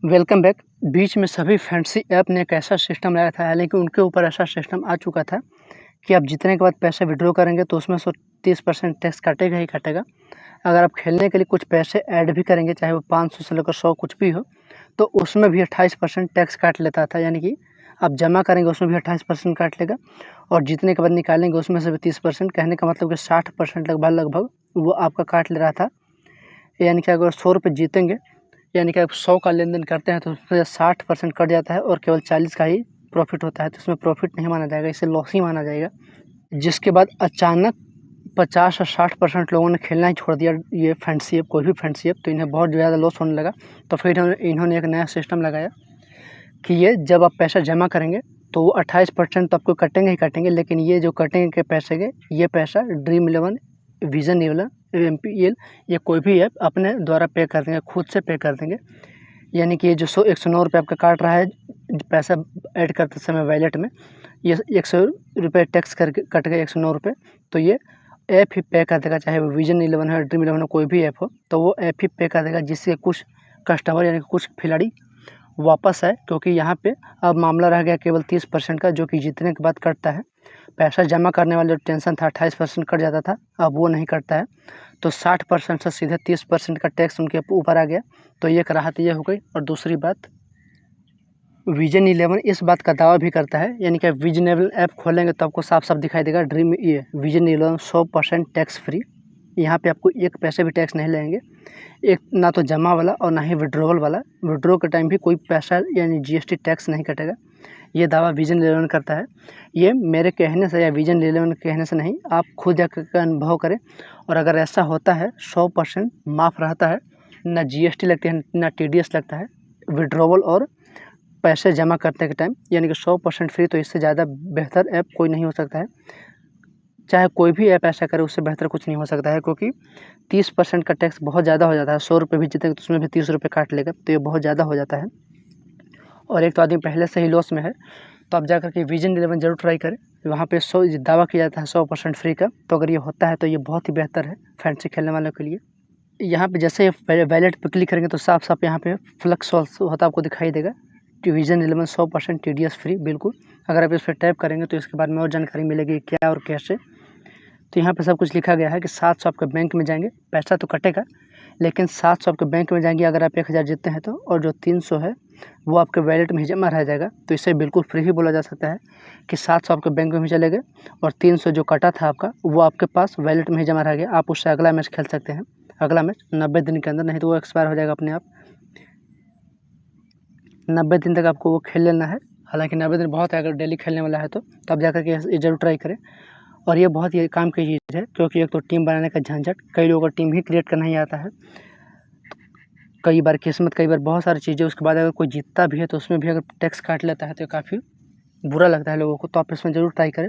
Welcome back. बीच में सभी fancy app ने एक ऐसा सिस्टम लाया था, हालांकि उनके ऊपर ऐसा सिस्टम आ चुका था कि आप जितने के बाद पैसे विड्रॉ करेंगे तो उसमें से 30% टैक्स काटेगा ही काटेगा। अगर आप खेलने के लिए कुछ पैसे ऐड भी करेंगे, चाहे वो 500 से लेकर 100 कुछ भी हो, तो उसमें भी 28% टैक्स काट लेता था। यानी कि आप जमा करेंगे उसमें भी 28% काट लेगा, और जितने के बाद निकालेंगे उसमें से भी 30%। कहने का मतलब कि 60% लगभग वो आपका काट ले रहा था। यानी कि अगर 100 रुपये जीतेंगे, यानी कि आप 100 का लेन देन करते हैं तो उसमें 60% कट जाता है और केवल 40 का ही प्रॉफिट होता है। तो इसमें प्रॉफिट नहीं माना जाएगा, इसे लॉस ही माना जाएगा। जिसके बाद अचानक 50 और 60% लोगों ने खेलना ही छोड़ दिया, ये फैंसी ऐप, कोई भी फैंसी ऐप, तो इन्हें बहुत ज़्यादा लॉस होने लगा। तो फिर इन्होंने एक नया सिस्टम लगाया कि ये जब आप पैसा जमा करेंगे तो वो 28% तो आपको कटेंगे ही कटेंगे, लेकिन ये जो कटेंगे के पैसे के, ये पैसा ड्रीम 11, विजन 11, MPL, ये कोई भी ऐप अपने द्वारा पे कर देंगे, खुद से पे कर देंगे। यानी कि ये जो 109 रुपये आपका काट रहा है पैसा ऐड करते समय वैलेट में, ये 100 रुपये टैक्स करके कट गए, 109 रुपये। तो ये ऐप ही पे कर देगा, चाहे वो विजन 11 है, ड्रीम 11 हो, कोई भी ऐप हो, तो वो ऐप ही पे कर देगा, जिससे कुछ कस्टमर यानी कि कुछ खिलाड़ी वापस आए। क्योंकि यहाँ पे अब मामला रह गया केवल 30% का, जो कि जीतने के बाद कटता है। पैसा जमा करने वाला जो टेंशन था, 28% कट जाता था, अब वो नहीं कटता है। तो 60% से सीधे 30% का टैक्स उनके ऊपर आ गया। तो ये राहत ये हो गई। और दूसरी बात, विजन 11 इस बात का दावा भी करता है, यानी कि विजन 11 ऐप खोलेंगे तो आपको साफ साफ दिखाई देगा ड्रीम ये विजन 11 100% टैक्स फ्री। यहाँ पे आपको एक पैसे भी टैक्स नहीं लगेंगे, एक ना तो जमा वाला और ना ही विड्रॉवल वाला। विड्रॉ के टाइम भी कोई पैसा यानी GST टैक्स नहीं कटेगा। ये दावा विजन 11 करता है। ये मेरे कहने से या विजन 11 के कहने से नहीं, आप खुद जाकर अनुभव करें। और अगर ऐसा होता है, 100% माफ़ रहता है, ना GST लगती है ना TDS लगता है विड्रॉवल और पैसे जमा करने के टाइम, यानी कि 100% फ्री। तो इससे ज़्यादा बेहतर ऐप कोई नहीं हो सकता है। चाहे कोई भी ऐप ऐसा करे, उससे बेहतर कुछ नहीं हो सकता है, क्योंकि 30% का टैक्स बहुत ज़्यादा हो जाता है। 100 रुपये भी जीतेंगे तो उसमें भी 30 रुपये काट लेगा, तो ये बहुत ज़्यादा हो जाता है। और एक तो आदमी पहले से ही लॉस में है, तो आप जाकर के विजन 11 जरूर ट्राई करें। वहाँ पे दावा किया जाता है 100% फ्री का। तो अगर ये होता है तो ये बहुत ही बेहतर है फैंसी खेलने वालों के लिए। यहाँ पे जैसे वैलेट पे क्लिक करेंगे तो साफ साफ यहाँ पे फ्लक्स होता आपको दिखाई देगा। विजन 11 100% TDS फ्री, बिल्कुल। अगर आप इस पर टैप करेंगे तो इसके बाद में और जानकारी मिलेगी क्या और कैसे। तो यहाँ पे सब कुछ लिखा गया है कि 700 आपके बैंक में जाएंगे, पैसा तो कटेगा, लेकिन 700 आपके बैंक में जाएंगे अगर आप 1000 जीतते हैं तो, और जो 300 है वो आपके वैलेट में ही जमा रह जाएगा। तो इसे बिल्कुल फ्री ही बोला जा सकता है कि 700 आपके बैंक में ही चले गए और 300 जो कटा था आपका वो आपके पास वैलेट में ही जमा रह गया। आप उससे अगला मैच खेल सकते हैं, अगला मैच 90 दिन के अंदर, नहीं तो वो एक्सपायर हो जाएगा अपने आप। 90 दिन तक आपको वो खेल लेना है। हालांकि 90 दिन बहुत है, अगर डेली खेलने वाला है तो आप जाकर के ये जरूर ट्राई करें। और ये बहुत ही काम की चीज़ है, क्योंकि एक तो टीम बनाने का झंझट, कई लोगों को टीम ही क्रिएट करना ही आता है, कई बार किस्मत, कई बार बहुत सारी चीज़ें। उसके बाद अगर कोई जीतता भी है तो उसमें भी अगर टैक्स काट लेता है तो काफ़ी बुरा लगता है लोगों को। तो आप इसमें ज़रूर ट्राई करें।